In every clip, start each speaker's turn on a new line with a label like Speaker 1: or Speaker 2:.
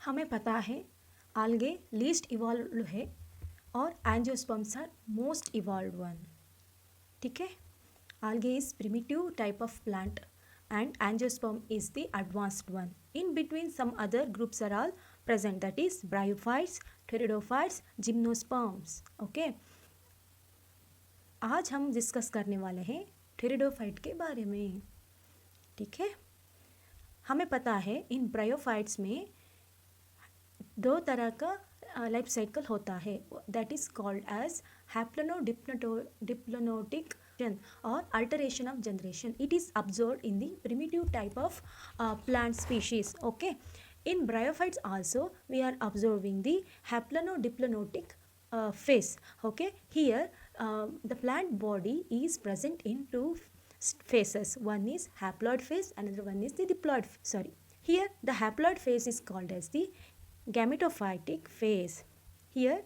Speaker 1: हमें पता है algae least evolved है और angiosperms are most evolved one. ठीक है, algae is primitive type of plant and angiosperm is the advanced one. In between some other groups are all present, that is bryophytes, pteridophytes, gymnosperms. Okay, आज हम discuss करने वाले हैं pteridophyte के बारे में. ठीक है, हमें पता है इन ब्रायोफाइट्स में दो तरह का लाइफ साइकिल होता है, दैट इज कॉल्ड एज हैप्लोनोडिप्लोनोटिक और alteration of generation. It is observed in the primitive type of plant species. Okay, in bryophytes also we are observing the haplonodiplonotic phase. Okay, here the plant body is present in two phases. One is haploid phase, another one is the diploid. Here the haploid phase is called as the gametophytic phase. Here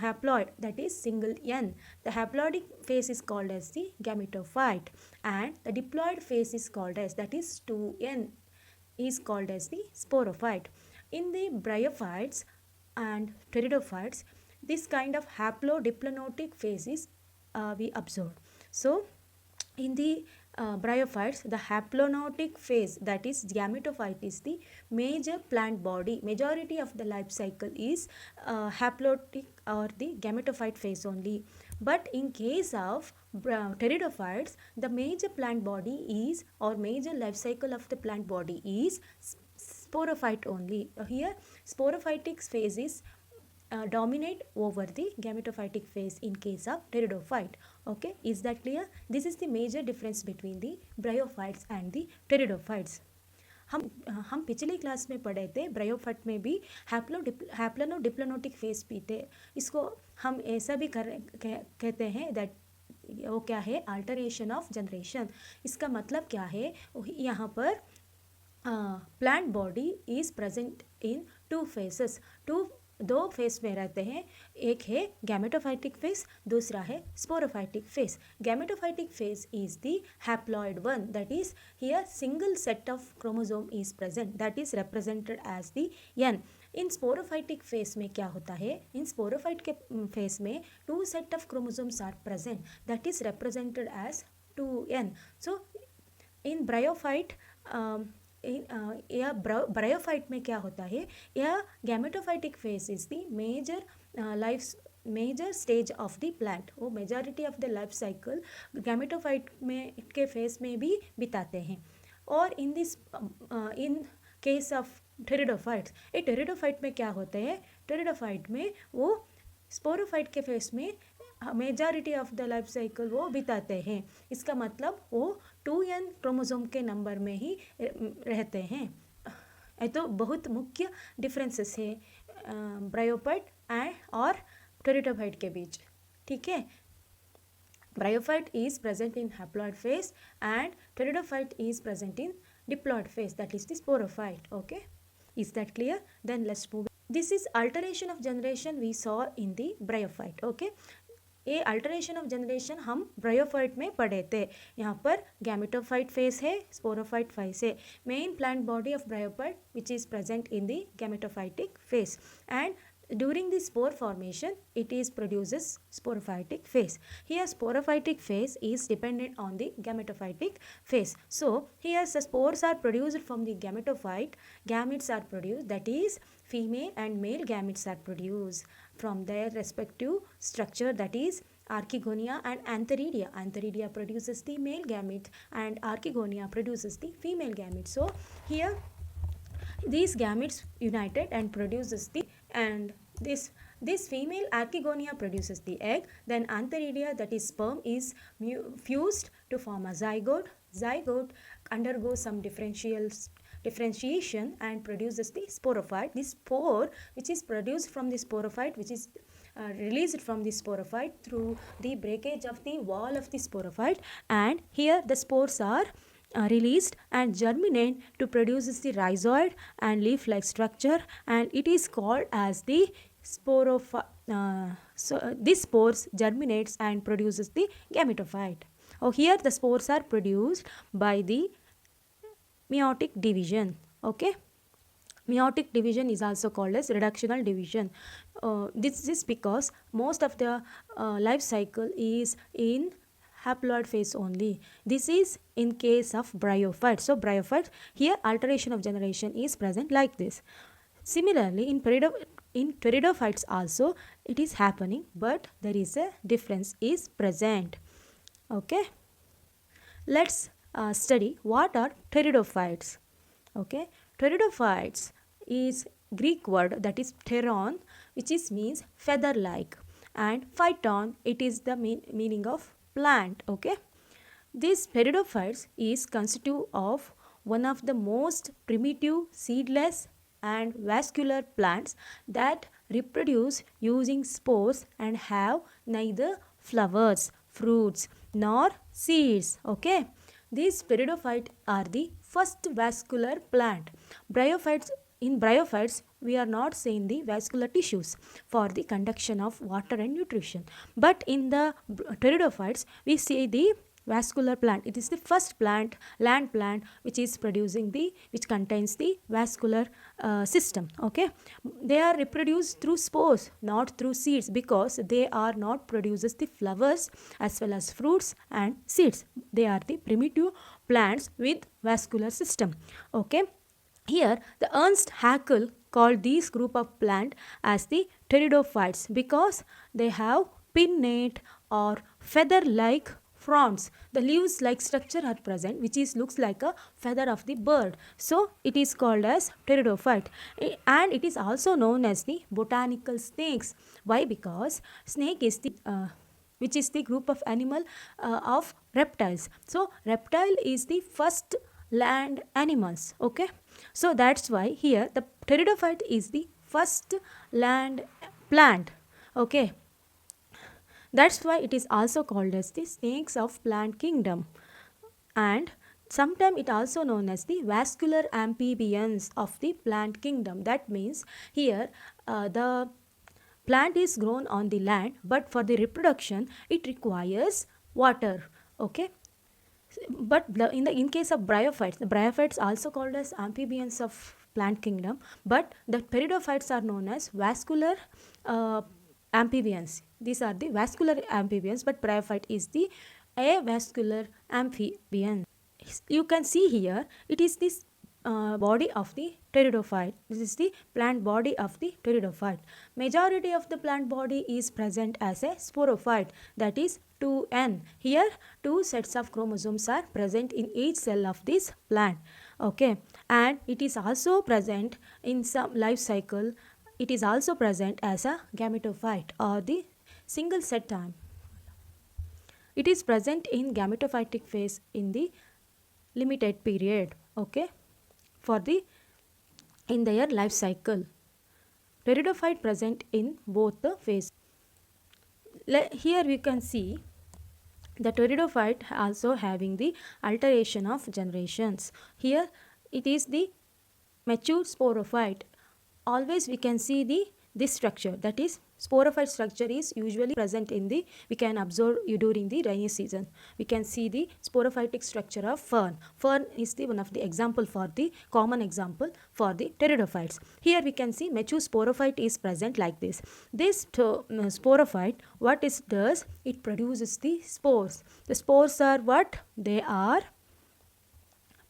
Speaker 1: haploid, that is single N. The haploidic phase is called as the gametophyte, and the diploid phase is called as, that is 2N, is called as the sporophyte. In the bryophytes and pteridophytes, this kind of haplodiplonotic phase is we observe. So in the bryophytes, the haplonotic phase, that is gametophyte, is the major plant body. Majority of the life cycle is haplotic or the gametophyte phase only. But in case of pteridophytes, the major plant body is, or major life cycle of the plant body is sporophyte only. Here sporophytic phase is dominate over the gametophytic phase in case of pteridophyte. Okay, is that clear? This is the major difference between the bryophytes and the pteridophytes. हम पिछली class में पढ़े थे bryophyte में भी हैप्लोनोडिप्लोनोटिक phase भी थे. इसको हम ऐसा भी कहते हैं दैट वो क्या है, अल्टरेशन ऑफ जनरेशन. इसका मतलब क्या है, यहाँ पर plant body is present in two phases. दो फेस में रहते हैं, एक है गैमेटोफाइटिक फेस, दूसरा है sporophytic phase. Gametophytic phase is the haploid one, that is here single set of chromosome is present, that is represented as the N. In sporophytic phase में क्या होता है, इन स्पोरोफाइट के फेस में two set of chromosomes are present, that is represented as 2N. So in bryophyte या bryophyte में क्या होता है, या gametophytic phase is the major stage of the plant. वो majority of the life cycle gametophyte में के फेस में भी बिताते हैं. और इन केस ऑफ टेरिडोफाइट्स, ये टेरिडोफाइट में क्या होते हैं, टेरिडोफाइट में वो स्पोरोफाइट के फेस में majority of the life cycle वो बिताते हैं. इसका मतलब वो 2N क्रोमोसोम के नंबर में ही रहते हैं. ये तो बहुत मुख्य डिफरेंसेस है ब्रायोफाइट और टेरिडोफाइट के बीच. ठीक है, bryophyte is present in haploid phase and pteridophyte is present in diploid phase, that is the sporophyte. Okay, is that clear? Then let's move. This is alteration of generation we saw in the bryophyte. Okay, ये alteration of generation हम bryophyte में पढ़े थे. यहाँ पर gametophyte face है, sporophyte face है. Main plant body of bryophyte which is present in the gametophytic face, and during the spore formation it is produces sporophytic phase. Here sporophytic phase is dependent on the gametophytic phase. So here the spores are produced from the gametophyte, gametes are produced, that is female and male gametes are produced from their respective structure, that is archegonia and antheridia. Antheridia produces the male gamete and archegonia produces the female gamete. So here these gametes united and produces the, and this female archegonia produces the egg. Then antheridia, that is sperm, is fused to form a zygote. Zygote undergoes some differentiation and produces the sporophyte. This spore which is produced from the sporophyte, which is released from the sporophyte through the breakage of the wall of the sporophyte, and here the spores are released and germinate to produce the rhizoid and leaf-like structure, and it is called as the sporophyte. This spores germinates and produces the gametophyte. Here the spores are produced by the meiotic division. Okay, Meiotic division is also called as reductional division. This is because most of the life cycle is in haploid phase only. This is in case of bryophytes. So bryophytes, here alteration of generation is present like this. Similarly, in pteridophytes also it is happening, but there is a difference is present. Okay, let's study what are pteridophytes. Okay, pteridophytes is Greek word that is pteron, which is means feather like, and phyton, it is the meaning of plant. Okay, this pteridophytes is constitute of one of the most primitive seedless and vascular plants that reproduce using spores and have neither flowers, fruits nor seeds. Okay, these pteridophytes are the first vascular plant. Bryophytes, in bryophytes we are not seeing the vascular tissues for the conduction of water and nutrition, but in the pteridophytes we see the vascular plant. It is the first plant, land plant, which is producing the, which contains the vascular system. Okay, they are reproduced through spores, not through seeds, because they are not produces the flowers as well as fruits and seeds. They are the primitive plants with vascular system. Okay, here the Ernst Haeckel called these group of plant as the pteridophytes because they have pinnate or feather like fronds. The leaves like structure are present, which is looks like a feather of the bird. So it is called as pteridophyte. And it is also known as the botanical snakes. Why? Because snake is the which is the group of animal of reptiles. So reptile is the first land animals. Okay, so that's why here the pteridophyte is the first land plant. Okay, that's why it is also called as the snakes of plant kingdom, and sometimes it also known as the vascular amphibians of the plant kingdom. That means here the plant is grown on the land, but for the reproduction it requires water. Okay, but in case of bryophytes, the bryophytes also called as amphibians of plant kingdom, but the pteridophytes are known as vascular amphibians. These are the vascular amphibians, but bryophyte is the avascular amphibian. You can see here it is this body of the pteridophyte. This is the plant body of the pteridophyte. Majority of the plant body is present as a sporophyte, that is 2n. Here 2 sets of chromosomes are present in each cell of this plant. Okay, and it is also present in some life cycle. It is also present as a gametophyte or the single set time. It is present in gametophytic phase in the limited period. Okay, for the in their life cycle. Pteridophyte present in both the phases. Here we can see the pteridophyte also having the alteration of generations. Here it is the mature sporophyte. Always we can see this structure, that is sporophyte structure is usually present in the, we can observe during the rainy season. We can see the sporophytic structure of fern. Fern is the one of the example for the common example for the pteridophytes. Here we can see mature sporophyte is present like this. This sporophyte, what it does, it produces the spores. The spores are what? They are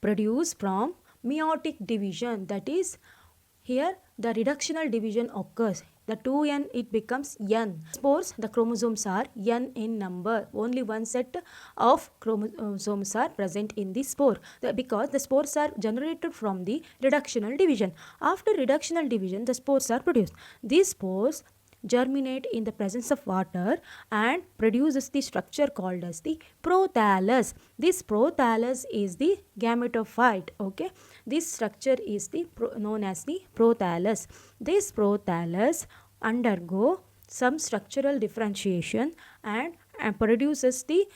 Speaker 1: produced from meiotic division, that is here the reductional division occurs. The 2n, it becomes n. Spores, the chromosomes are n in number. Only one set of chromosomes are present in the spore, because the spores are generated from the reductional division. After reductional division, the spores are produced. These spores germinate in the presence of water and produces the structure called as the prothallus. This prothallus is the gametophyte. Okay, this structure is the known as the prothallus. This prothallus undergo some structural differentiation and produces the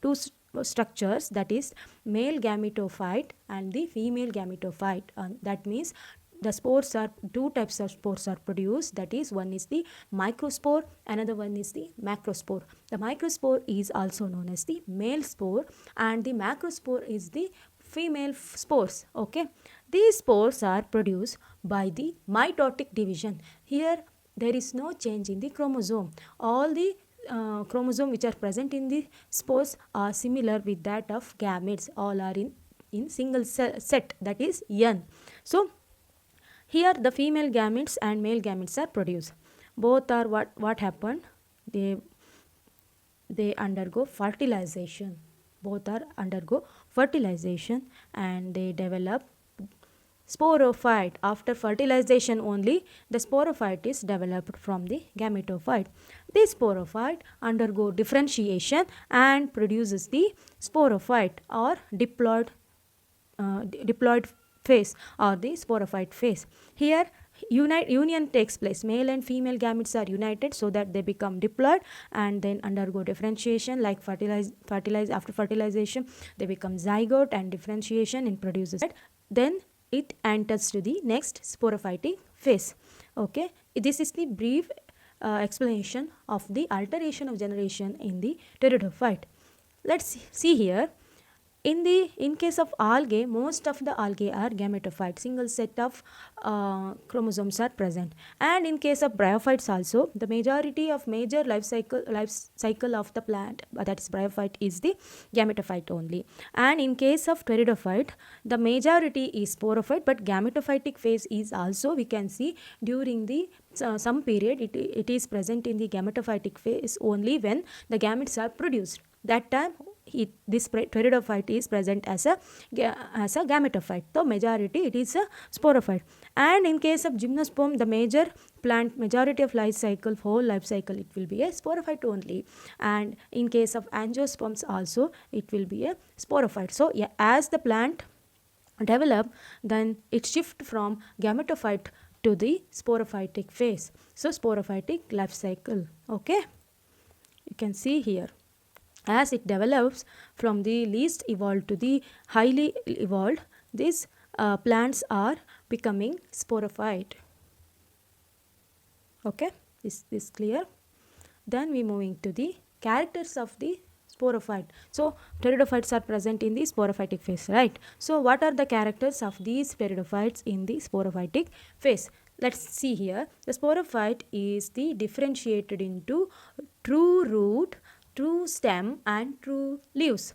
Speaker 1: two structures, that is male gametophyte and the female gametophyte. That means the spores are, two types of spores are produced, that is one is the microspore, another one is the macrospore. The microspore is also known as the male spore and the macrospore is the female spores. Okay, These spores are produced by the mitotic division. Here there is no change in the chromosome. All the chromosome which are present in the spores are similar with that of gametes. All are in single set, that is N. So here the female gametes and male gametes are produced. Both are what happened? They undergo fertilization. Both are undergo fertilization and they develop sporophyte. After fertilization only the sporophyte is developed from the gametophyte. This sporophyte undergo differentiation and produces the sporophyte or diploid phase or the sporophyte phase. Here union takes place. Male and female gametes are united so that they become diploid and then undergo differentiation, like after fertilization they become zygote and differentiation in produces. Then it enters to the next sporophytic phase. Okay, this is the brief explanation of the alteration of generation in the pteridophyte. Let's see here. In case of algae, most of the algae are gametophyte. Single set of chromosomes are present. And in case of bryophytes also, the majority of major life cycle of the plant, that is bryophyte, is the gametophyte only. And in case of pteridophyte, the majority is sporophyte, but gametophytic phase is also, we can see during the some period it is present in the gametophytic phase only when the gametes are produced. That time this pteridophyte is present as a gametophyte. So majority it is a sporophyte. And in case of gymnosperm, the majority of whole life cycle it will be a sporophyte only. And in case of angiosperms also it will be a sporophyte. So yeah, as the plant develop, then it shift from gametophyte to the sporophytic phase. So sporophytic life cycle. Okay, you can see here. As it develops from the least evolved to the highly evolved, these plants are becoming sporophyte. Okay, is clear? Then we moving to the characters of the sporophyte. So pteridophytes are present in the sporophytic phase, right? So what are the characters of these pteridophytes in the sporophytic phase? Let's see here. The sporophyte is differentiated into true root, true stem and true leaves.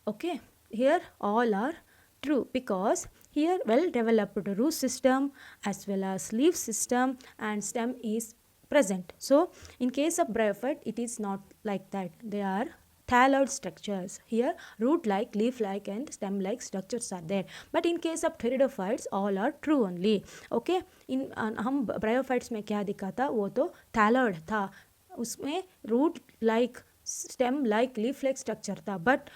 Speaker 1: Okay, here all are true because here well developed root system as well as leaf system and stem is present. So in case of bryophyte it is not like that. They are thalloid structures. Here root like, leaf like and stem like structures are there. But in case of pteridophytes all are true only. Okay, in हम bryophytes में क्या दिखा था, वो तो thalloid था, उसमें root like, stem like, leaf like structure था. बट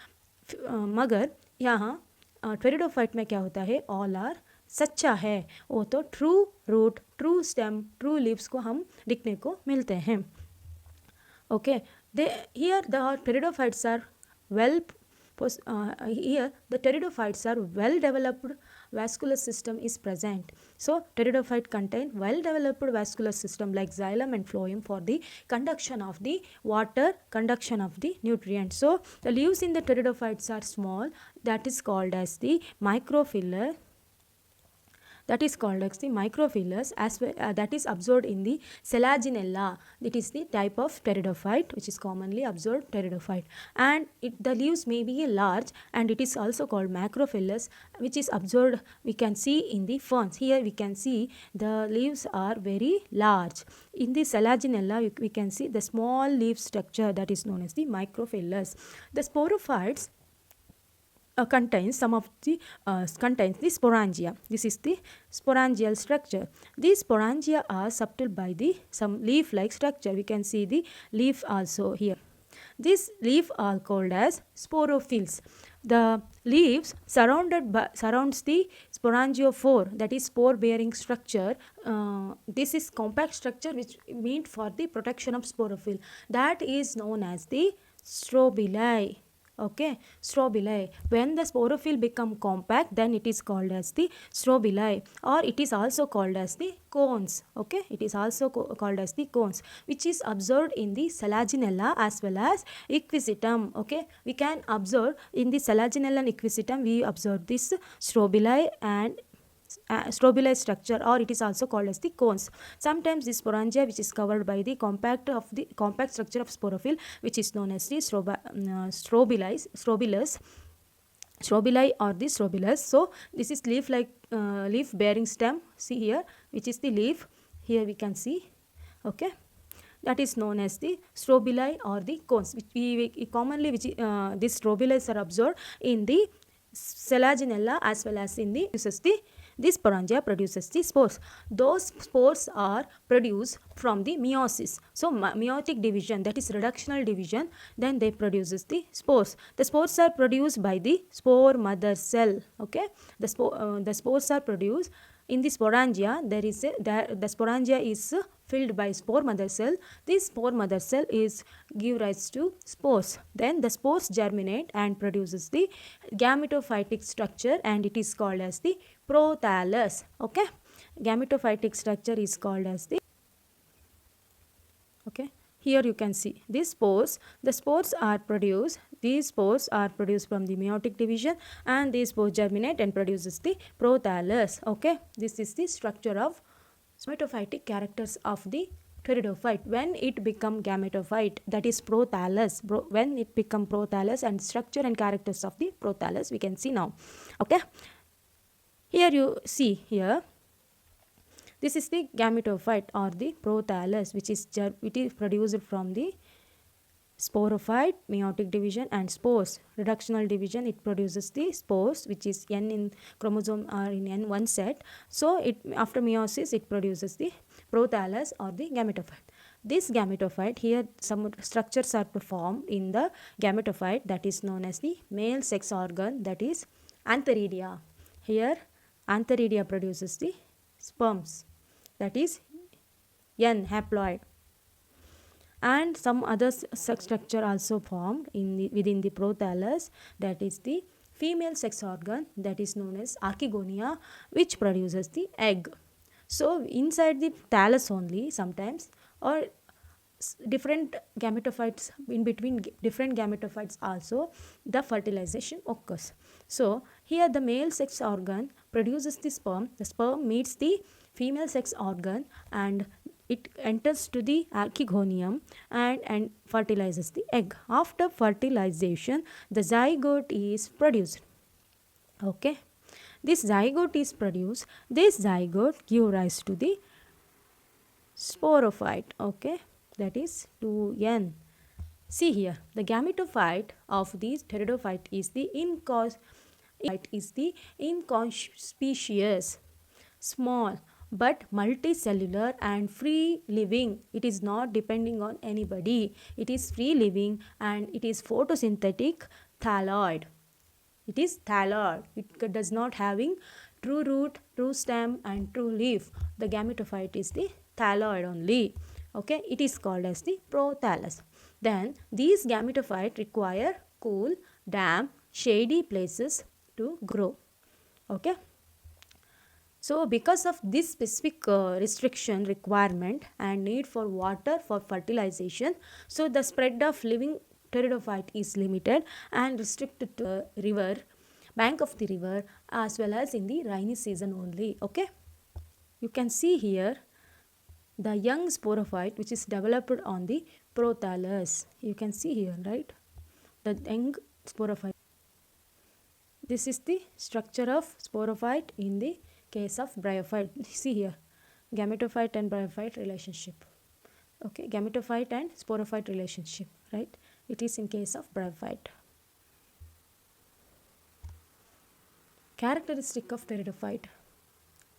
Speaker 1: मगर यहाँ टेरिडोफाइट में क्या होता है, ऑल आर सच्चा है. वो तो true root, true stem, true leaves को हम दिखने को मिलते हैं. Okay, here the pteridophytes are here the pteridophytes are well developed vascular system is present. So pteridophyte contain well developed vascular system like xylem and phloem for the conduction of the water, conduction of the nutrients. So the leaves in the pteridophytes are small, that is called as the microfiller. That is called as the microfillers, as well, that is observed in the selaginella. It is the type of pteridophyte which is commonly observed pteridophyte, and the leaves may be large and it is also called macrofillers, which is observed, we can see in the ferns. Here we can see the leaves are very large. In the selaginella we can see the small leaf structure, that is known as the microfillers. The sporophytes contains the sporangia. This is the sporangial structure. These sporangia are subtle by some leaf-like structure. We can see the leaf also here. These leaf are called as sporophylls. The leaves surrounds the sporangiophore, that is spore-bearing structure. This is compact structure which meant for the protection of sporophyll. That is known as the strobili. Okay, strobili. When the sporophyll become compact, then it is called as the strobili, or it is also called as the cones. Okay, it is also called as the cones, which is observed in the selaginella as well as equisitum. Okay, we can observe in the selaginella and equisitum, we observe this strobili and strobili structure, or it is also called as the cones. Sometimes this sporangia, which is covered by the compact structure of sporophyll, which is known as the strobili or the strobilus. So this is leaf bearing stem, see here, which is the leaf. Here we can see, okay, that is known as the strobili or the cones, which we commonly these strobiles are observed in the Selaginella as well as in the this sporangia produces the spores. Those spores are produced from the meiosis. So meiotic division, that is reductional division, then they produces the spores. The spores are produced by the spore mother cell. Okay, the spores are produced in the sporangia. The sporangia is filled by spore mother cell. This spore mother cell is give rise to spores. Then the spores germinate and produces the gametophytic structure, and it is called as the prothallus. Okay, gametophytic structure is called as the, okay, here you can see these spores. The spores are produced, these spores are produced from the meiotic division, and these spores germinate and produces the prothallus. Okay, this is the structure of gametophytic characters of the pteridophyte. When it become gametophyte, that is prothallus. When it become prothallus, and structure and characters of the prothallus we can see now. Okay, here you see here, this is the gametophyte or the prothallus, which is produced from the sporophyte, meiotic division, and spores. Reductional division, it produces the spores, which is N in chromosome or in N one set. So it after meiosis it produces the prothallus or the gametophyte. This gametophyte, here some structures are performed in the gametophyte, that is known as the male sex organ, that is antheridia. Here antheridia produces the sperms, that is N haploid. And some other structure also formed within the prothallus, that is the female sex organ, that is known as archegonia, which produces the egg. So inside the thallus only, sometimes, or different gametophytes, in between different gametophytes also, the fertilization occurs. So here the male sex organ produces the sperm meets the female sex organ, and it enters to the archegonium and fertilizes the egg. After fertilization, the zygote is produced. Okay, this zygote is produced. This zygote gives rise to the sporophyte. Okay, that is 2N. See here, the gametophyte of these pteridophyte is the inconspicuous, small, but multicellular and free living. It is not depending on anybody. It is free living, and it is photosynthetic thalloid. It is thalloid. It does not having true root, true stem, and true leaf. The gametophyte is the thalloid only. Okay, it is called as the prothallus. Then these gametophyte require cool, damp, shady places to grow. Okay. So because of this specific restriction requirement and need for water for fertilization, so the spread of living pteridophyte is limited and restricted to river, bank of the river, as well as in the rainy season only. Okay, you can see here the young sporophyte which is developed on the prothallus. You can see here, right, the young sporophyte. This is the structure of sporophyte in the case of bryophyte. See here, gametophyte and bryophyte relationship. Okay, gametophyte and sporophyte relationship, right? It is in case of bryophyte. Characteristic of pteridophyte.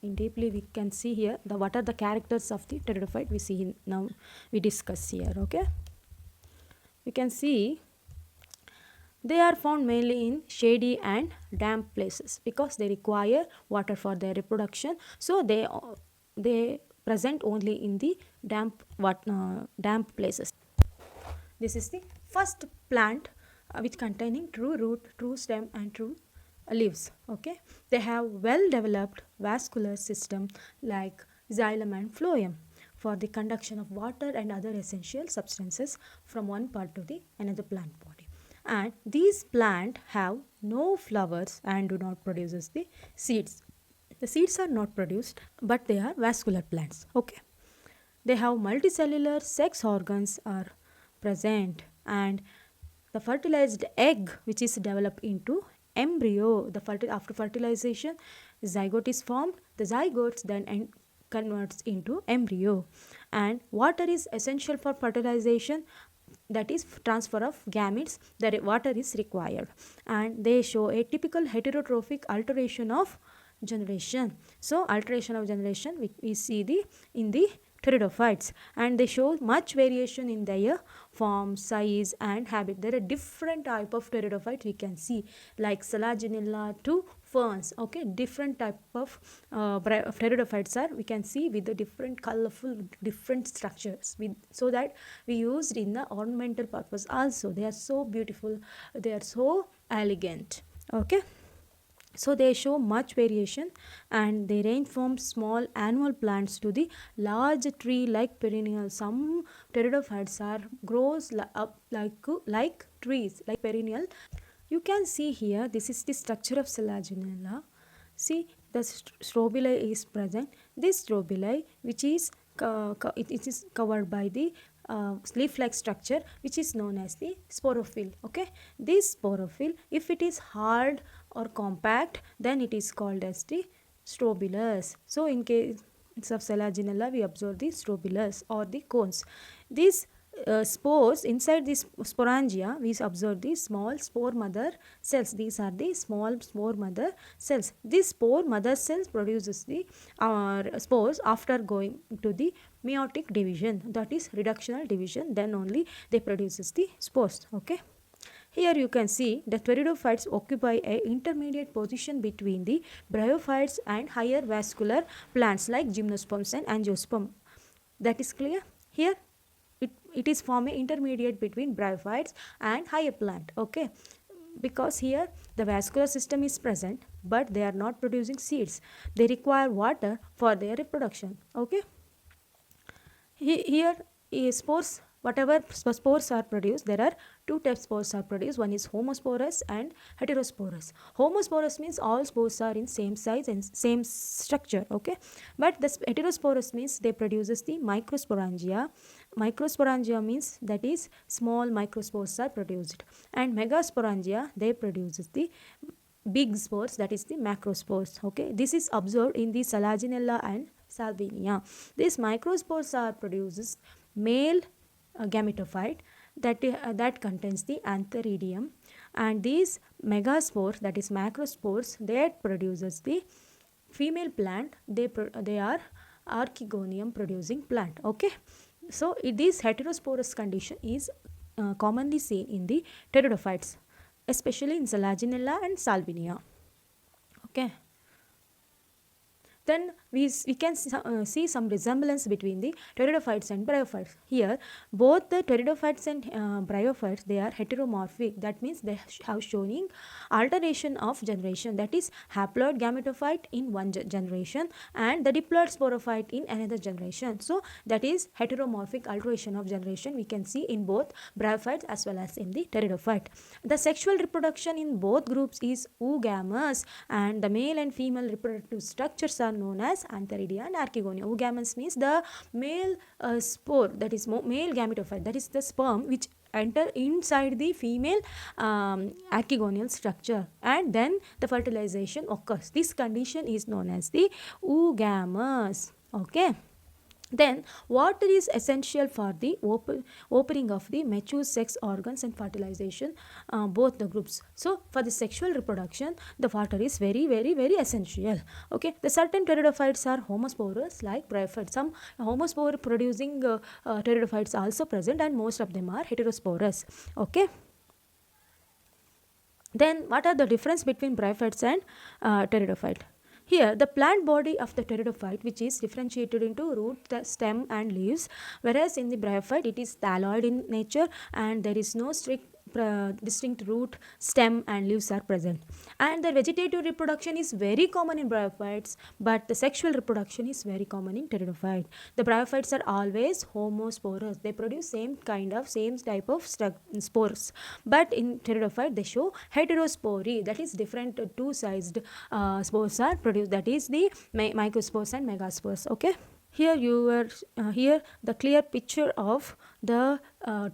Speaker 1: In deeply we can see here what are the characters of the pteridophyte. We see now, we discuss here. Okay, you can see they are found mainly in shady and damp places because they require water for their reproduction. So they present only in the damp places. This is the first plant which containing true root, true stem, and true leaves. Okay, they have well developed vascular system like xylem and phloem for the conduction of water and other essential substances from one part to the another plant body. And these plants have no flowers and do not produce the seeds. The seeds are not produced, but they are vascular plants. Okay. They have multicellular sex organs are present, and the fertilized egg which is developed into embryo. After fertilization, zygote is formed. The zygotes then converts into embryo, and water is essential for fertilization, that is transfer of gametes. The water is required, and they show a typical heterotrophic alteration of generation. So alteration of generation we see in the pteridophytes, and they show much variation in their form, size and habit. There are different type of pteridophytes we can see, like Selaginella to ferns. Okay, different type of pteridophytes are we can see with the different colorful different structures, so that we used in the ornamental purpose also. They are so beautiful, they are so elegant. Okay, so they show much variation, and they range from small annual plants to the large tree like perennial. Some pteridophytes are grows up like trees, like perennial. You can see here, this is the structure of Selaginella. See, the strobili is present. This strobili, which is it is covered by the leaf-like structure, which is known as the sporophyll. Okay, this sporophyll, if it is hard or compact, then it is called as the strobilus. So in case of Selaginella, we observe the strobilus or the cones. These spores inside this sporangia, we observe the small spore mother cells. These are the small spore mother cells. This spore mother cells produces the spores after going to the meiotic division, that is reductional division, then only they produces the spores. Okay, here you can see the pteridophytes occupy a intermediate position between the bryophytes and higher vascular plants like gymnosperms and angiosperm. That is clear. Here it is forming intermediate between bryophytes and higher plant. Okay, because here the vascular system is present, but they are not producing seeds. They require water for their reproduction. Okay, here is spores. Whatever spores are produced, there are two types of spores are produced. One is homosporous and heterosporous. Homosporous means all spores are in same size and same structure. Okay, but the heterosporous means they produces the microsporangia. Microsporangia means that is small microspores are produced, and megasporangia they produces the big spores, that is the macrospores. Okay, this is observed in the Selaginella and Salvinia. These microspores are produces male gametophyte that contains the antheridium, and these megaspores, that is macrospores, that produces the female plant. They are archegonium producing plant. Okay, so this heterosporous condition is commonly seen in the pteridophytes, especially in Selaginella and Salvinia. Okay, then we can see some resemblance between the pteridophytes and bryophytes. Here both the pteridophytes and bryophytes, they are heteromorphic. That means they have showing alternation of generation, that is haploid gametophyte in one generation and the diploid sporophyte in another generation. So that is heteromorphic alteration of generation we can see in both bryophytes as well as in the pteridophyte. The sexual reproduction in both groups is oogamous, and the male and female reproductive structures are known as antheridia and archegonia. Oogamous means the male spore, that is male gametophyte, that is the sperm which enter inside the female archegonial structure, and then the fertilization occurs. This condition is known as the oogamous. Okay, then water is essential for the opening of the mature sex organs and fertilization, both the groups. So for the sexual reproduction, the water is very essential. Okay, the certain pteridophytes are homosporous like bryophytes. Some homospore producing pteridophytes also present, and most of them are heterosporous. Okay, then what are the difference between bryophytes and pteridophyte? Here, the plant body of the pteridophyte, which is differentiated into root, stem and leaves, whereas in the bryophyte, it is thalloid in nature, and there is no strict distinct root, stem and leaves are present. And the vegetative reproduction is very common in bryophytes, but the sexual reproduction is very common in pteridophyte. The bryophytes are always homosporous. They produce same type of spores. But in pteridophyte they show heterospory, that is different two-sized spores are produced, that is the microspores and megaspores. Okay. Here here the clear picture of the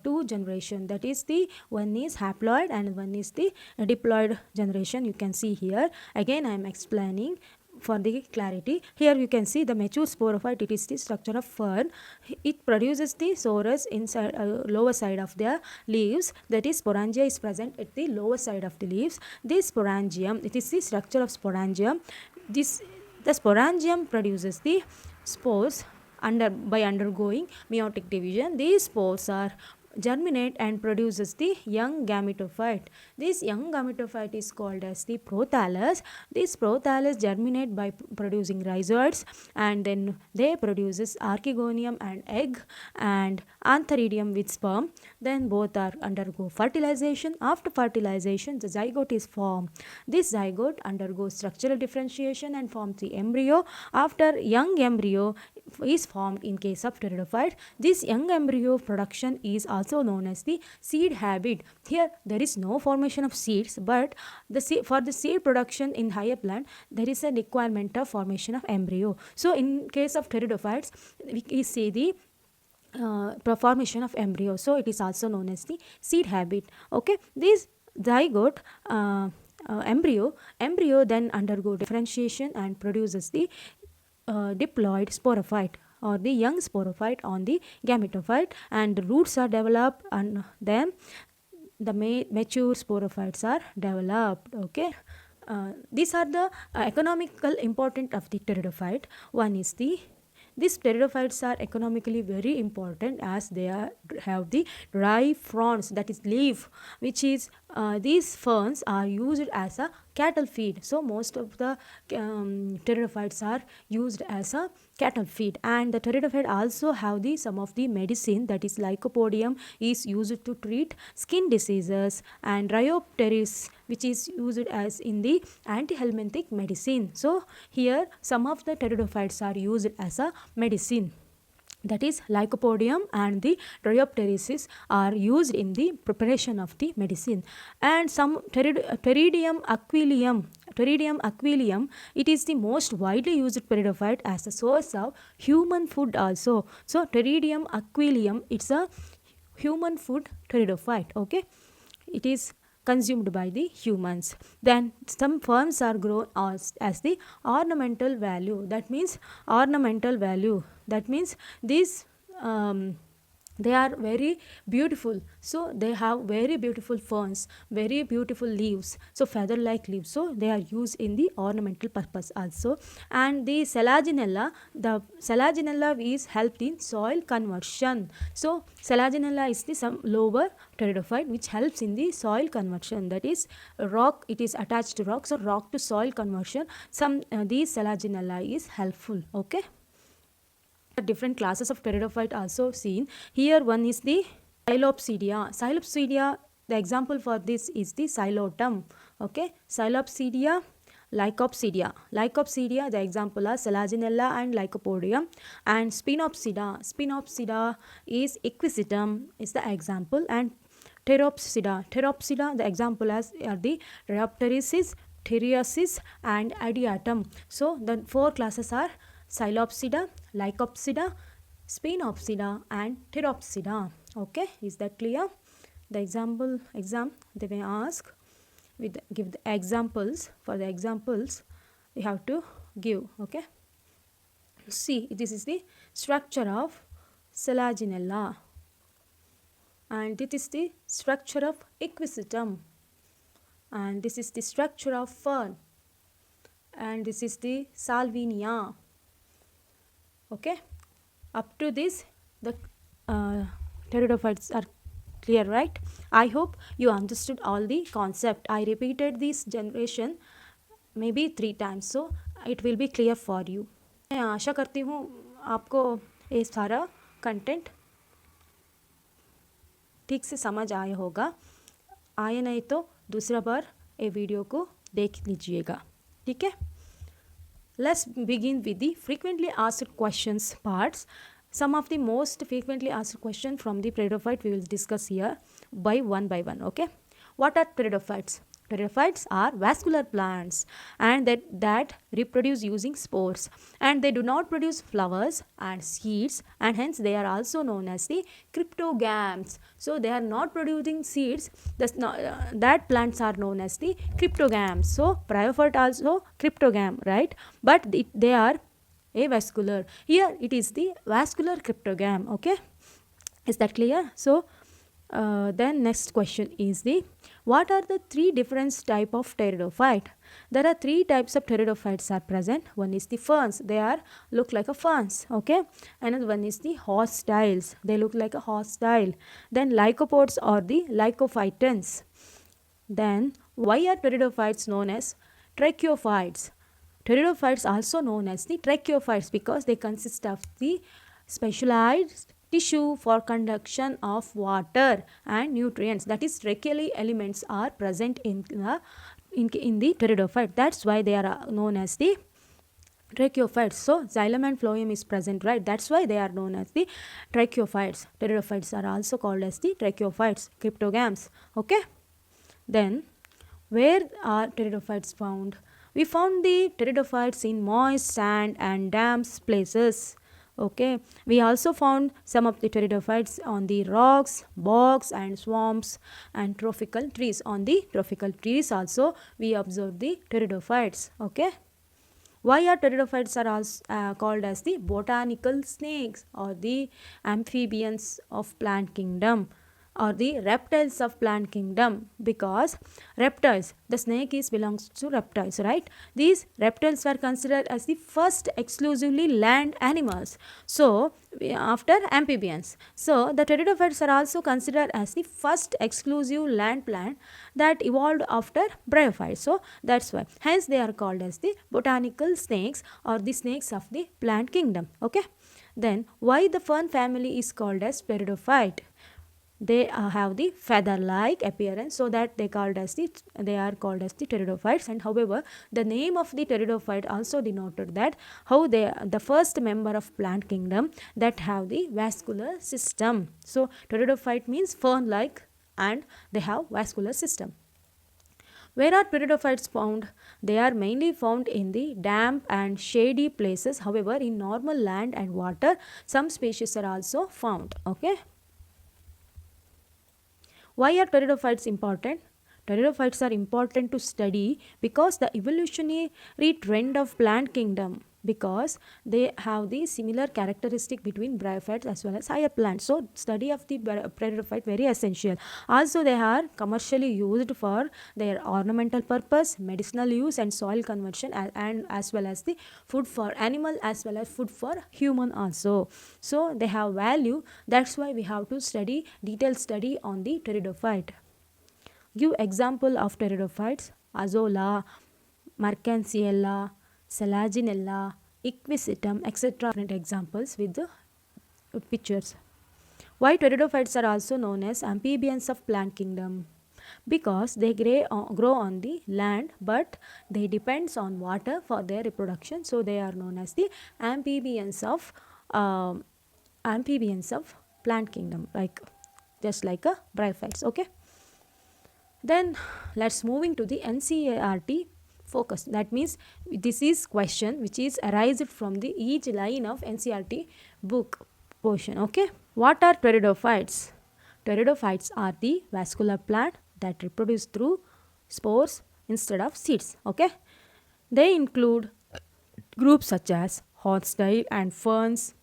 Speaker 1: two generation, that is the one is haploid and one is the diploid generation. You can see here. Again I am explaining for the clarity. Here you can see the mature sporophyte. It is the structure of fern. It produces the sorus inside lower side of the leaves, that is sporangia is present at the lower side of the leaves. This sporangium, it is the structure of sporangium. The sporangium produces the spores by undergoing meiotic division. These spores are germinate and produces the young gametophyte. This young gametophyte is called as the prothallus. This prothallus germinate by producing rhizoids, and then they produces archegonium and egg and antheridium with sperm. Then both are undergo fertilization. After fertilization the zygote is formed. This zygote undergoes structural differentiation and forms the embryo. After young embryo is formed in case of pteridophyte. This young embryo production is also known as the seed habit. Here there is no formation of seeds, but for the seed production in higher plant there is a requirement of formation of embryo. So in case of pteridophytes we see the formation of embryo, so it is also known as the seed habit. Okay, this zygote embryo then undergo differentiation and produces the diploid sporophyte or the young sporophyte on the gametophyte, and the roots are developed and then the mature sporophytes are developed. Okay, these are the economical importance of the pteridophyte. One is these pteridophytes are economically very important as they have the dry fronds, that is leaf, which is these ferns are used as a cattle feed. So most of the pteridophytes are used as a cattle feed, and the pteridophyte also have some of the medicine, that is lycopodium is used to treat skin diseases, and Rhyopteris which is used as in the antihelminthic medicine. So here some of the pteridophytes are used as a medicine, that is lycopodium and the Rhyopteris are used in the preparation of the medicine. And some Pteridium aquilium, it is the most widely used pteridophyte as a source of human food also. So Pteridium aquilium, it's a human food pteridophyte. Okay, it is consumed by the humans. Then some ferns are grown as the ornamental value. That means these they are very beautiful, so they have very beautiful ferns, very beautiful leaves, so feather like leaves, so they are used in the ornamental purpose also. And the selaginella is helped in soil conversion. So selaginella is the some lower pteridophyte which helps in the soil conversion, that is rock, it is attached to rock, so rock to soil conversion, these selaginella is helpful. Okay, different classes of pteridophyte also seen. Here one is the Psilopsidia, the example for this is the Psilotum. Okay, Psilopsidia, Lycopsidia, the example are Selaginella and Lycopodium. And Spinopsida is Equisetum is the example, and Pteropsida, the example are the Rhyopteris, Theriasis and Adiatum. So the four classes are Psilopsida, Lycopsida, Spinopsida and Pteropsida. Okay, is that clear? The exam they may ask give the examples. For the examples you have to give. Okay, see, this is the structure of Selaginella, and this is the structure of Equisetum, and this is the structure of fern, and this is the Salvinia. Okay, up to this the pteridophytes are clear, right? I hope you understood all the concept. I repeated this generation maybe 3 times, so it will be clear for you. मैं आशा करती हूँ आपको ये सारा content ठीक से समझ आया होगा. आए नहीं तो दूसरा बार ये वीडियो को देख लीजिएगा, ठीक है. Let's begin with the frequently asked questions parts. Some of the most frequently asked questions from the pteridophyte we will discuss here by one, okay. What are pteridophytes? Pteridophytes are vascular plants and that reproduce using spores, and they do not produce flowers and seeds, and hence they are also known as the cryptogams. So they are not producing seeds, that plants are known as the cryptogams. So bryophyte also cryptogam, right? But they are avascular. Here it is the vascular cryptogam, okay. Is that clear? So then next question is what are the three different type of pteridophyte? There are three types of pteridophytes are present. One is the ferns, they are look like a ferns, okay. Another one is the hostiles, they look like a hostile. Then lycopods or the lycophytans. Then why are pteridophytes known as tracheophytes? Pteridophytes also known as the tracheophytes because they consist of the specialized tissue for conduction of water and nutrients, that is tracheal elements are present in the pteridophyte. That's why they are known as the tracheophytes. So xylem and phloem is present, right? That's why they are known as the tracheophytes. Pteridophytes are also called as the tracheophytes, cryptogams, okay. Then where are pteridophytes found? We found the pteridophytes in moist sand and damp places, okay. We also found some of the pteridophytes on the rocks, bogs and swamps and tropical trees. On the tropical trees also we observe the pteridophytes, okay. Why are pteridophytes are also called as the botanical snakes or the amphibians of plant kingdom or the reptiles of plant kingdom? Because reptiles, the snake is belongs to reptiles, right? These reptiles were considered as the first exclusively land animals, so after amphibians. So the pteridophytes are also considered as the first exclusive land plant that evolved after bryophytes. So that's why, hence they are called as the botanical snakes or the snakes of the plant kingdom, okay. Then why the fern family is called as pteridophyte? They have the feather-like appearance, so that they are called as the pteridophytes. And however, the name of the pteridophyte also denoted that how they are the first member of plant kingdom that have the vascular system. So pteridophyte means fern-like and they have vascular system. Where are pteridophytes found? They are mainly found in the damp and shady places. However, in normal land and water, some species are also found, okay. Why are pteridophytes important? Pteridophytes are important to study because the evolutionary trend of plant kingdom, because they have the similar characteristic between bryophytes as well as higher plants. So study of the pteridophyte very essential. Also they are commercially used for their ornamental purpose, medicinal use and soil conversion, and as well as the food for animal as well as food for human also. So they have value, that's why we have to study detailed study on the pteridophyte. Give example of pteridophytes: Azolla, Mercansiella, Selaginella, Equisitum, etc. Different examples with the pictures. Why pteridophytes are also known as amphibians of plant kingdom? Because they grow on the land, but they depends on water for their reproduction. So they are known as the amphibians of plant kingdom, like just like a bryophytes, okay. Then let's moving to the NCERT Focus. That means this is question which is arised from the each line of NCERT book portion, okay. What are pteridophytes? Pteridophytes are the vascular plant that reproduce through spores instead of seeds, okay. They include groups such as hostile and ferns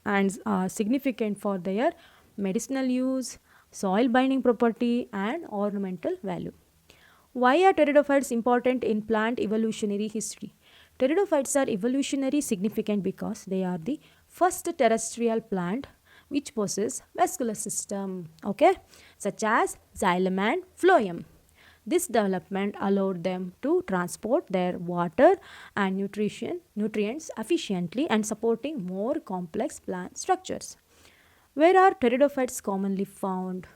Speaker 1: and are significant for their medicinal use, soil binding property and ornamental value. Why are pteridophytes important in plant evolutionary history? Pteridophytes are evolutionary significant because they are the first terrestrial plant which possess vascular system, okay, such as xylem and phloem. This development allowed them to transport their water and nutrients efficiently and supporting more complex plant structures. Where are pteridophytes commonly found?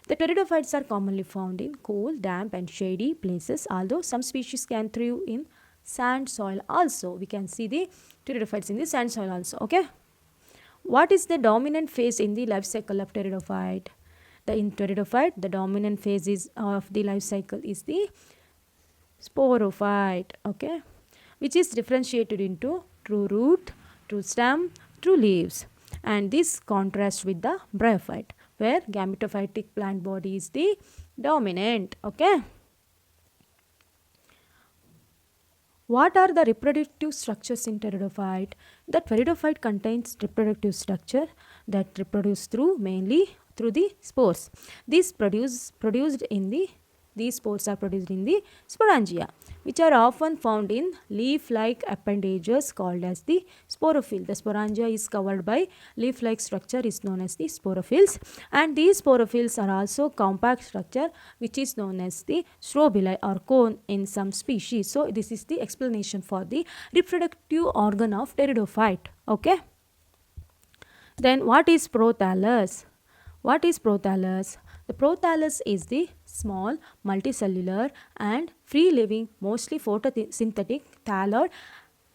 Speaker 1: The pteridophytes are commonly found in cool, damp and shady places, although some species can thrive in sand soil also. We can see the pteridophytes in the sand soil also. Okay. What is the dominant phase in the life cycle of pteridophyte? In pteridophyte, the dominant phase of the life cycle is the sporophyte, okay, which is differentiated into true root, true stem, true leaves. And this contrasts with the bryophyte, where gametophytic plant body is the dominant, okay. What are the reproductive structures in pteridophyte? The pteridophyte contains reproductive structure that reproduce mainly through the spores. These spores are produced in the sporangia, which are often found in leaf-like appendages called as the sporophyll. The sporangia is covered by leaf-like structure is known as the sporophylls, and these sporophylls are also compact structure which is known as the strobili or cone in some species. So this is the explanation for the reproductive organ of pteridophyte. Okay. Then what is prothallus? What is prothallus? The prothallus is the small, multicellular and free-living, mostly photosynthetic thalloid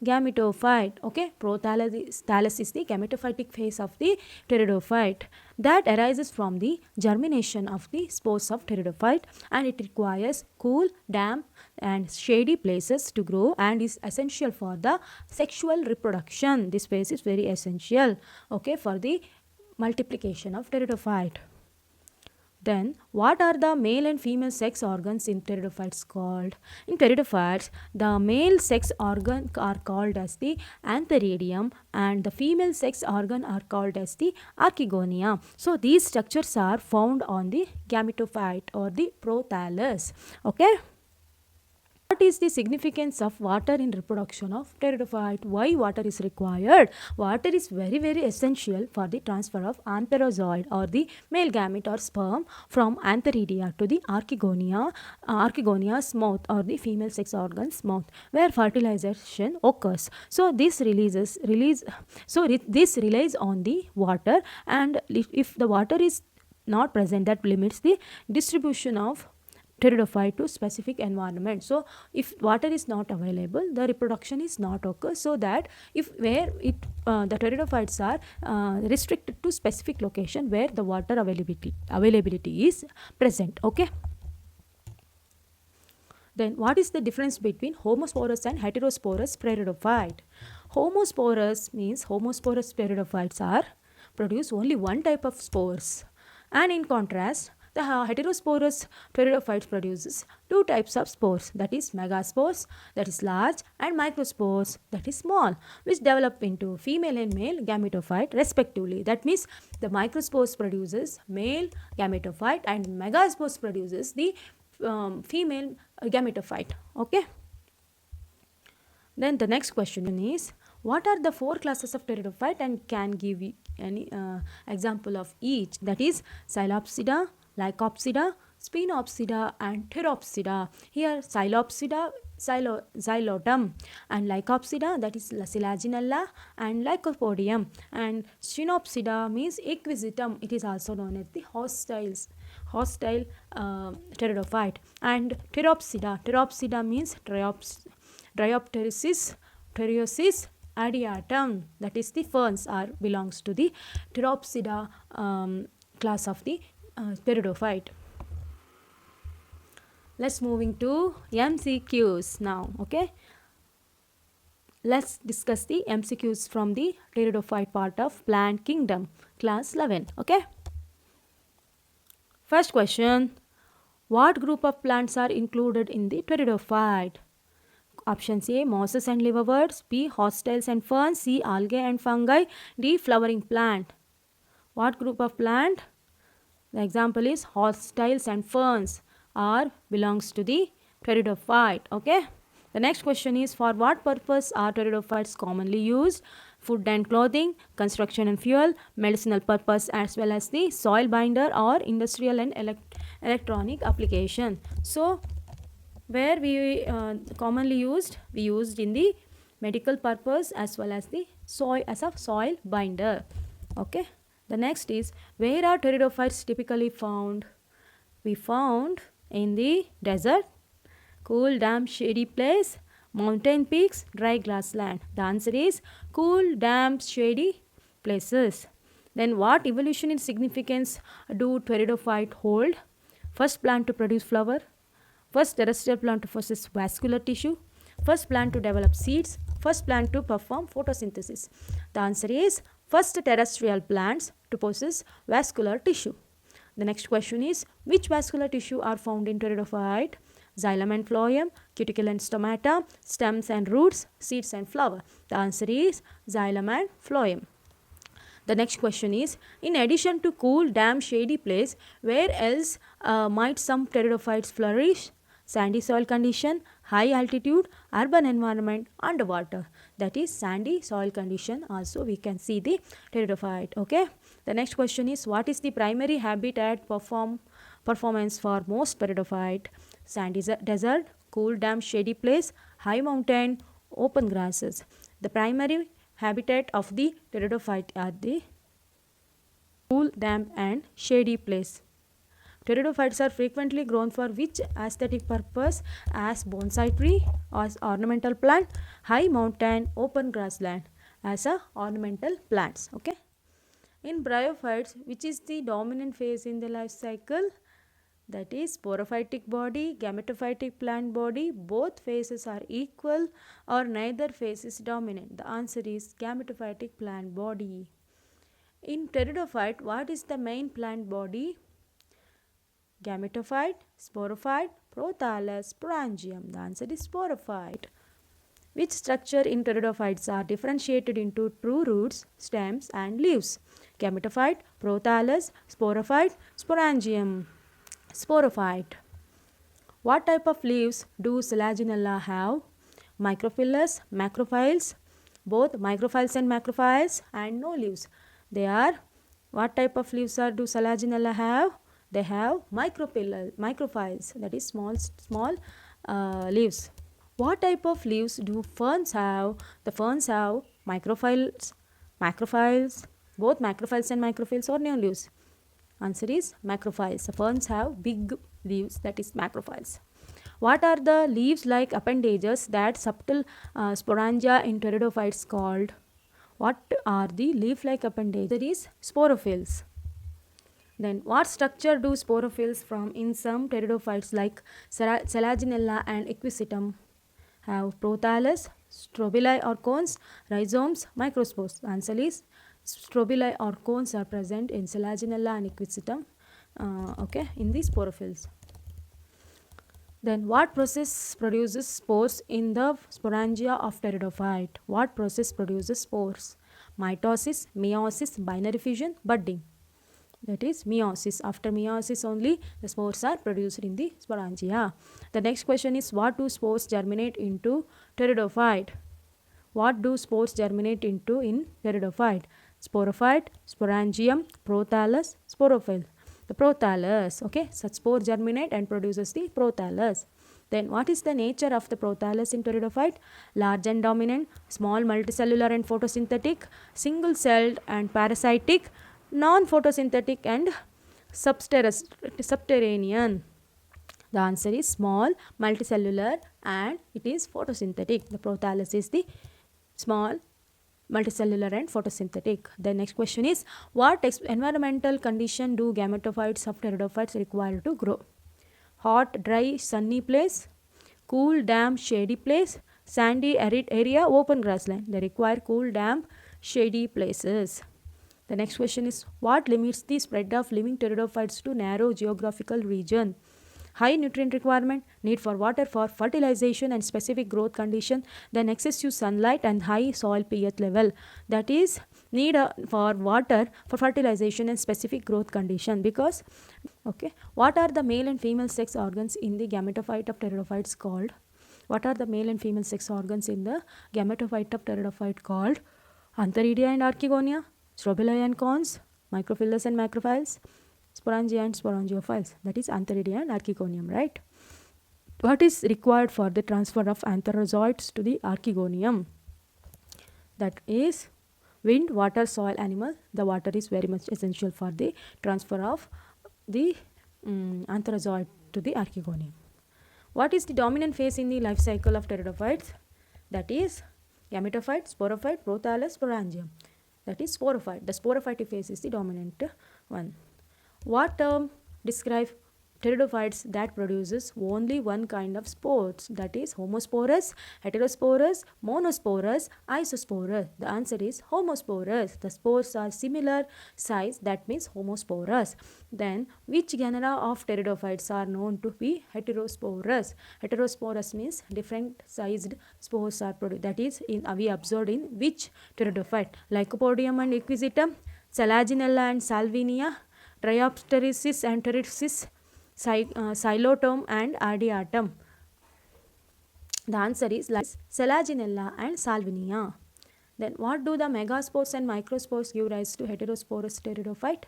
Speaker 1: gametophyte. Okay, prothallus is the gametophytic phase of the pteridophyte that arises from the germination of the spores of pteridophyte, and it requires cool, damp and shady places to grow and is essential for the sexual reproduction. This phase is very essential, okay, for the multiplication of pteridophyte. Then, what are the male and female sex organs in pteridophytes called? In pteridophytes, the male sex organ are called as the antheridium and the female sex organ are called as the archegonia. So, these structures are found on the gametophyte or the prothallus. Okay. What is the significance of water in reproduction of pteridophyte? Why water is required? Water is very essential for the transfer of antherozoid or the male gamete or sperm from antheridia to the archegonia's mouth or the female sex organ's mouth, where fertilization occurs. So this relies on the water, and if the water is not present, that limits the distribution of pteridophyte to specific environment. So if water is not available, the reproduction is not occur. So that if the pteridophytes are restricted to specific location where the water availability is present. Okay. Then what is the difference between homosporous and heterosporous pteridophyte? Homosporous means homosporous pteridophytes are produce only one type of spores, and in contrast the heterosporous pteridophytes produces two types of spores, that is megaspores, that is large, and microspores, that is small, which develop into female and male gametophyte respectively. That means the microspores produces male gametophyte and megaspores produces the female gametophyte. Okay. Then the next question is, what are the four classes of pteridophyte, and can give any example of each? That is Psilopsida, Lycopsida, Spinopsida and Pteropsida. Here Psilopsida, xylotum, and Lycopsida, that is Selaginella and Lycopodium, and Spinopsida means equisetum. It is also known as the hostile pteridophyte, and Pteropsida means Dryopteris adiatum, that is the ferns belongs to the Pteropsida class of the pteridophyte. Let's moving to MCQs now. Okay, let's discuss the MCQs from the pteridophyte part of plant kingdom, class 11. Okay, first question, what group of plants are included in the pteridophyte? Options A, mosses and liverworts, B, hostiles and ferns, C, algae and fungi, D, flowering plant. What group of plant? The example is hostiles and ferns belongs to the pteridophyte. Okay. The next question is, for what purpose are pteridophytes commonly used? Food and clothing, construction and fuel, medicinal purpose, as well as the soil binder or industrial and electronic application. So where we commonly used, we used in the medical purpose as well as the soil as a soil binder. Okay. The next is, where are pteridophytes typically found? we found in the desert, cool, damp, shady place, mountain peaks, dry grassland. The answer is cool, damp, shady places. Then what evolutionary significance do pteridophyte hold? First plant to produce flower, first terrestrial plant to possess vascular tissue, first plant to develop seeds, first plant to perform photosynthesis. The answer is first terrestrial plants to possess vascular tissue. The next question is, which vascular tissue are found in pteridophyte? Xylem and phloem, cuticle and stomata, stems and roots, seeds and flower. The answer is xylem and phloem. The next question is, in addition to cool, damp, shady place, where else might some pteridophytes flourish? Sandy soil condition, high altitude, urban environment, underwater. That is sandy soil condition. Also we can see the pteridophyte. Okay. The next question is, what is the primary habitat performance for most pteridophyte? Sandy desert, cool, damp, shady place, high mountain, open grasses. The primary habitat of the pteridophyte are the cool, damp and shady place. Pteridophytes are frequently grown for which aesthetic purpose? As bonsai tree, as ornamental plant, high mountain, open grassland, as a ornamental plants. Okay. In bryophytes, which is the dominant phase in the life cycle? That is sporophytic body, gametophytic plant body. Both phases are equal or neither phase is dominant. The answer is gametophytic plant body. In pteridophyte, what is the main plant body? Gametophyte, sporophyte, prothallus, sporangium. The answer is sporophyte. Which structure in pteridophytes are differentiated into true roots, stems and leaves? Gametophyte, prothallus, sporophyte, sporangium. Sporophyte. What type of leaves do Selaginella have? Microphyllous, macrophyles, both microphyles and macrophyles, and no leaves. They are, what type of leaves do Selaginella have? They have microphyles, that is small leaves. What type of leaves do ferns have? The ferns have macrophyles, both macrophyles and macrophyles, or no leaves. Answer is macrophyles. The ferns have big leaves, that is macrophyles. What are the leaves-like appendages that subtle sporangia in pteridophytes called? What are the leaf-like appendages? That is sporophylls. Then what structure do sporophylls from in some pteridophytes like Selaginella and Equisetum have? Prothallus, strobili or cones, rhizomes, microspores. Answer is strobili or cones are present in Selaginella and Equisetum, in the sporophylls. Then what process produces spores in the sporangia of pteridophyte? What process produces spores? Mitosis, meiosis, binary fission, budding. That is meiosis. After meiosis only the spores are produced in the sporangia. The next question is, what do spores germinate into pteridophyte? What do spores germinate into in pteridophyte? Sporophyte, sporangium, prothallus, sporophyll. The prothallus. Okay, such spore germinate and produces the prothallus. Then what is the nature of the prothallus in pteridophyte? Large and dominant, small, multicellular and photosynthetic, single-celled and parasitic, non-photosynthetic and subterranean. The answer is small, multicellular and it is photosynthetic. The prothallus is the small, multicellular and photosynthetic. The next question is, what environmental condition do gametophytes of pteridophytes require to grow? Hot, dry, sunny place, cool, damp, shady place, sandy, arid area, open grassland. They require cool, damp, shady places. The next question is, what limits the spread of living pteridophytes to narrow geographical region? High nutrient requirement, need for water for fertilization and specific growth condition, then excessive sunlight and high soil pH level. That is need for water for fertilization and specific growth condition. Because, what are the male and female sex organs in the gametophyte of pteridophytes called? What are the male and female sex organs in the gametophyte of pteridophyte called? Antheridia and archegonia, strobili and cones, microphyllus and macrophyles, sporangia and sporangiophyles. That is antheridia and archegonium, right? What is required for the transfer of antherozoites to the archegonium? That is wind, water, soil, animal. The water is very much essential for the transfer of the Anthrazoid to the archegonium. What is the dominant phase in the life cycle of pteridophytes? That is gametophyte, sporophyte, prothallus, sporangium. That is sporophyte. The sporophytic phase is the dominant one. What term describes pteridophytes that produces only one kind of spores? That is homosporous, heterosporous, monosporous, isosporous. The answer is homosporous. The spores are similar size, that means homosporous. Then which genera of pteridophytes are known to be heterosporous? Heterosporous means different sized spores are produced. That is we observed in which pteridophyte? Lycopodium and equisitum, Selaginella and Salvinia, Triopterysis and Pterysis, Xylotome and Adiatum. The answer is Selaginella and Salvinia. Then what do the megaspores and microspores give rise to heterosporous pteridophyte?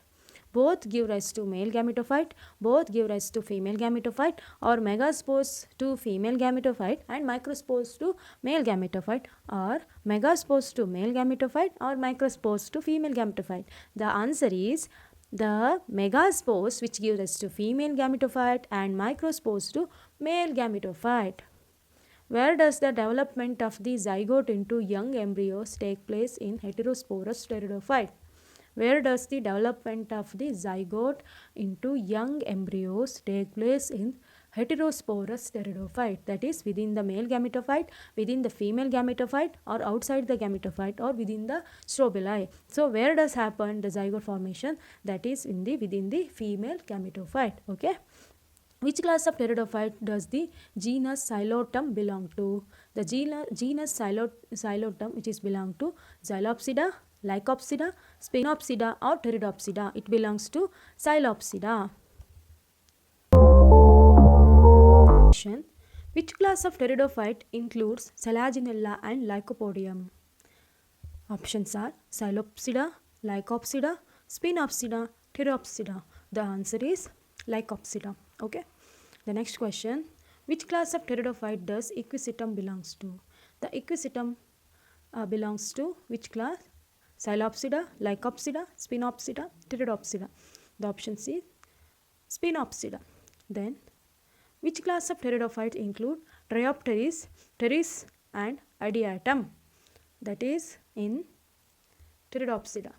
Speaker 1: Both give rise to male gametophyte, both give rise to female gametophyte, or megaspores to female gametophyte and microspores to male gametophyte, or megaspores to male gametophyte or microspores to female gametophyte. The answer is the megaspores, which give rise to female gametophyte, and microspores to male gametophyte. Where does the development of the zygote into young embryos take place in heterosporous pteridophyte? Where does the development of the zygote into young embryos take place in heterosporous pteridophyte? That is within the male gametophyte, within the female gametophyte, or outside the gametophyte, or within the strobili. So where does happen the zygote formation? That is within the female gametophyte. Okay. Which class of pteridophyte does the genus Xylotum belong to? The genus Xylotum, which is belong to Xylopsida, Lycopsida, Spinopsida, or Pteridopsida. It belongs to Xylopsida. Which class of pteridophyte includes Selaginella and Lycopodium? Options are Xylopsida, Lycopsida, Spinopsida, Pteridopsida. The answer is Lycopsida. Okay. The next question. Which class of pteridophyte does equisitum belongs to? The equisitum belongs to which class? Xylopsida, Lycopsida, Spinopsida, Pteridopsida. The option is Spinopsida. Then which class of pteridophytes include Triopteris, Pteris and Adiatum? That is in Pteridopsida.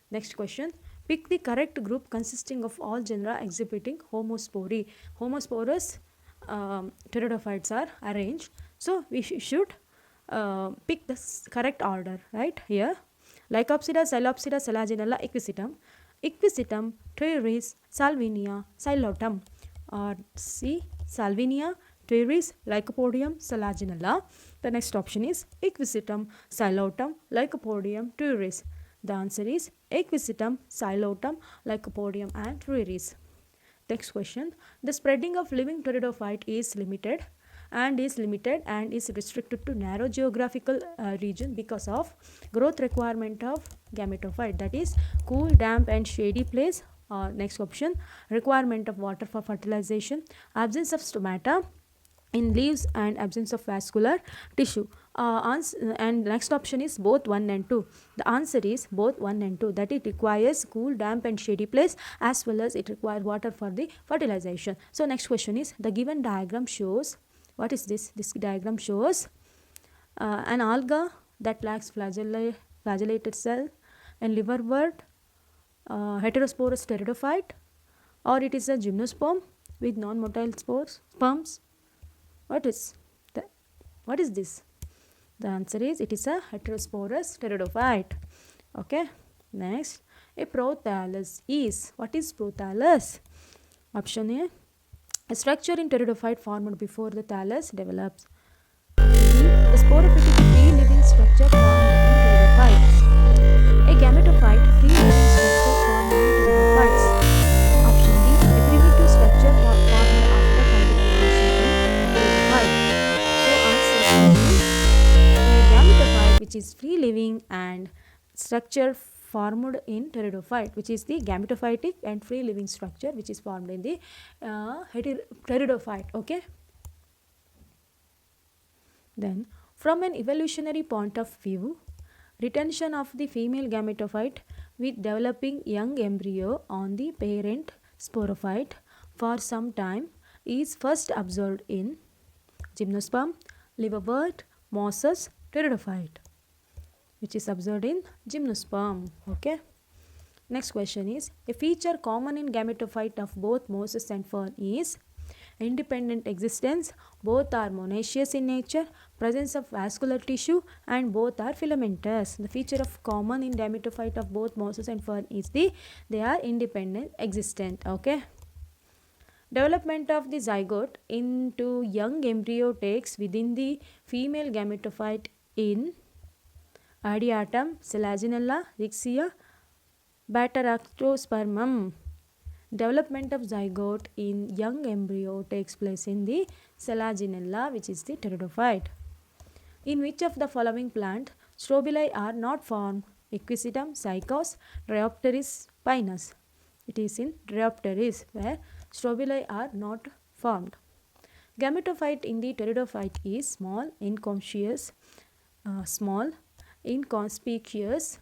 Speaker 1: Next question. Pick the correct group consisting of all genera exhibiting homospory. Homosporous pteridophytes are arranged. So we should pick the correct order right here. Lycopsida, Xylopsida, Selaginella, Equisitum. Equisitum, Pteris, Salvinia, Xylotum. Or C. Salvinia, Pteris, Lycopodium, Selaginella. The next option is Equisitum, Xylotum, Lycopodium, Pteris. The answer is Equisitum, Xylotum, Lycopodium and Pteris. Next question. The spreading of living pteridophyte is limited and is restricted to narrow geographical region because of growth requirement of gametophyte, that is cool, damp and shady place. Next option, requirement of water for fertilization, absence of stomata in leaves and absence of vascular tissue. And next option is both 1 and 2. The answer is both 1 and 2, that it requires cool, damp and shady place as well as it requires water for the fertilization. So next question is, the given diagram shows, what is this? This diagram shows an alga that lacks flagellated cell and liverwort, heterosporous pteridophyte, or it is a gymnosperm with non-motile sperms. What is this? The answer is it is a heterosporous pteridophyte. Okay. Next, a prothallus is. What is prothallus? Option A structure in pteridophyte formed before the thallus develops. B. The sporophytic free living structure formed in pteridophytes. A gametophyte free living structure formed in pteridophytes. Option D. A primitive structure formed after fertilization in pteridophyte. So answer is a gametophyte which is free living and structure formed in pteridophyte, which is the gametophytic and free living structure which is formed in the pteridophyte. Okay. Then from an evolutionary point of view, retention of the female gametophyte with developing young embryo on the parent sporophyte for some time is first observed in gymnosperm, liverwort, mosses, pteridophyte, which is observed in gymnosperm. Okay. Next question is, a feature common in gametophyte of both mosses and fern is independent existence, both are monoecious in nature, presence of vascular tissue, and both are filamentous. The feature of common in gametophyte of both mosses and fern is they are independent existent. Okay. Development of the zygote into young embryo takes within the female gametophyte in Adiatum, Selaginella, Rixia, Bataractospermum. Development of zygote in young embryo takes place in the Selaginella, which is the pteridophyte. In which of the following plant strobili are not formed? Equisetum, Cycas, Dryopteris, Pinus. It is in Dryopteris where strobili are not formed. Gametophyte in the pteridophyte is small, inconspicuous,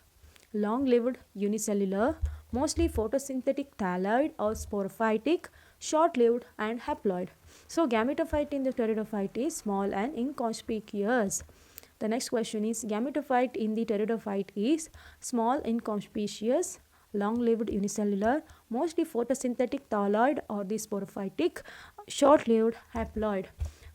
Speaker 1: long-lived, unicellular, mostly photosynthetic thalloid or sporophytic, short-lived and haploid. So gametophyte in the pteridophyte is small and inconspicuous. The next question is, gametophyte in the pteridophyte is small, inconspicuous, long-lived, unicellular, mostly photosynthetic thalloid or the sporophytic, short-lived, haploid.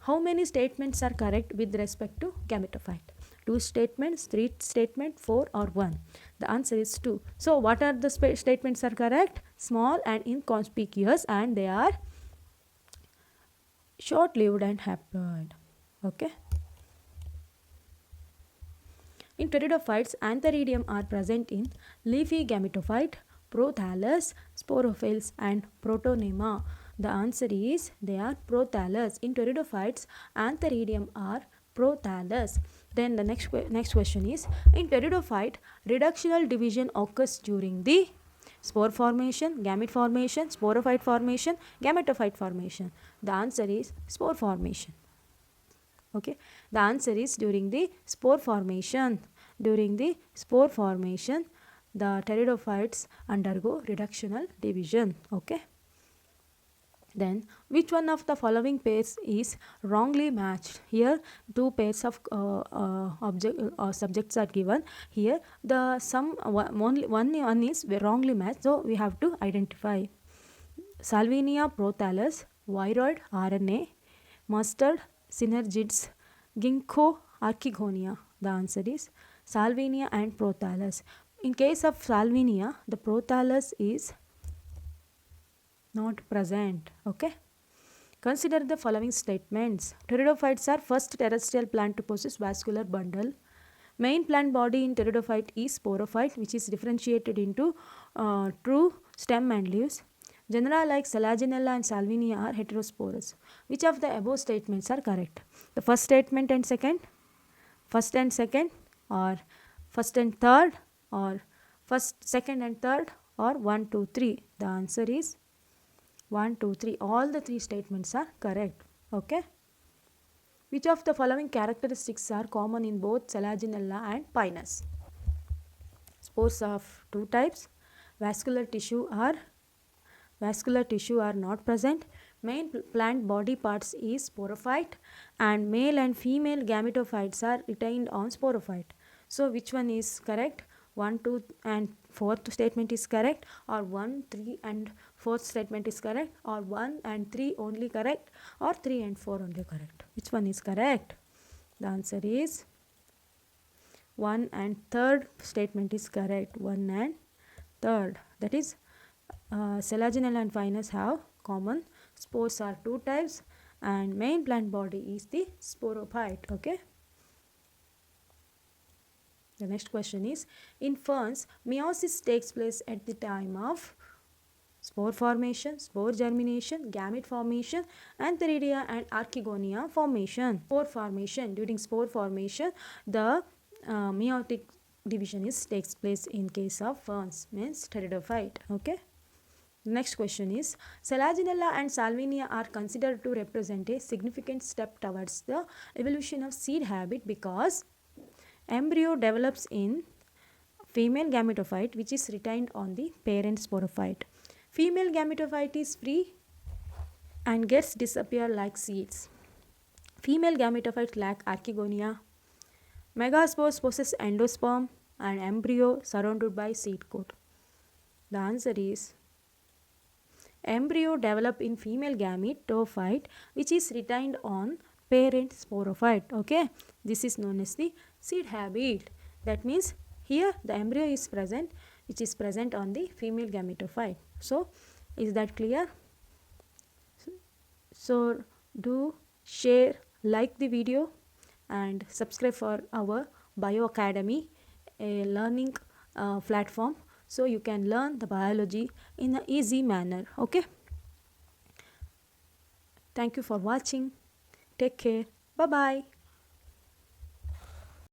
Speaker 1: How many statements are correct with respect to gametophyte? 2 statements, 3 statements, 4 or 1? The answer is 2. So what are the statements are correct? Small and inconspicuous, and they are short-lived and haploid. Okay. In pteridophytes, antheridium are present in leafy gametophyte, prothallus, sporophylls and protonema. The answer is they are prothallus. In pteridophytes, antheridium are prothallus. Then the next question is, in pteridophyte, reductional division occurs during the spore formation, gamete formation, sporophyte formation, gametophyte formation. The answer is spore formation. Okay, the answer is during the spore formation. During the spore formation, the pteridophytes undergo reductional division. Okay. Then, which one of the following pairs is wrongly matched? Here, 2 pairs of subjects are given. Here, the one is wrongly matched, so we have to identify. Salvinia prothallus, viroid RNA, mustard, synergids, ginkgo archigonia. The answer is Salvinia and prothallus. In case of Salvinia, the prothallus is not present. Okay. Consider the following statements. Pteridophytes are first terrestrial plant to possess vascular bundle. Main plant body in pteridophyte is sporophyte, which is differentiated into true stem and leaves. Genera like Selaginella and Salvinia are heterosporous. Which of the above statements are correct? The first statement and second, first and second, or first and third, or first, second and third, or 1, 2, 3. The answer is 1, 2, 3. All the 3 statements are correct. Okay. Which of the following characteristics are common in both Selaginella and Pinus? Spores of 2 types. Vascular tissue are not present. Main plant body parts is sporophyte, and male and female gametophytes are retained on sporophyte. So which one is correct? 1, 2 and 4th statement is correct, or 1, 3 and 4th statement is correct, or 1 and 3 only correct, or 3 and 4 only correct? Which one is correct? The answer is 1 and 3rd statement is correct. 1 and 3rd. That is Selaginella and Pinus have common. Spores are 2 types, and main plant body is the sporophyte. Okay. The next question is, in ferns, meiosis takes place at the time of spore formation, spore germination, gamete formation, antheridia and archegonia formation. Spore formation. During spore formation, the meiotic division takes place in case of ferns, means pteridophyte. Okay. Next question is, Selaginella and Salvinia are considered to represent a significant step towards the evolution of seed habit because embryo develops in female gametophyte which is retained on the parent sporophyte. Female gametophyte is free and gets disappear like seeds. Female gametophytes lack archegonia. Megaspores possess endosperm and embryo surrounded by seed coat. The answer is embryo develop in female gametophyte which is retained on parent sporophyte. Okay, this is known as the seed habit. That means here the embryo is present which is present on the female gametophyte. So is that clear? So do share, like the video and subscribe for our BioAcademy, a learning platform, so you can learn the biology in an easy manner. Okay, thank you for watching. Take care. Bye bye.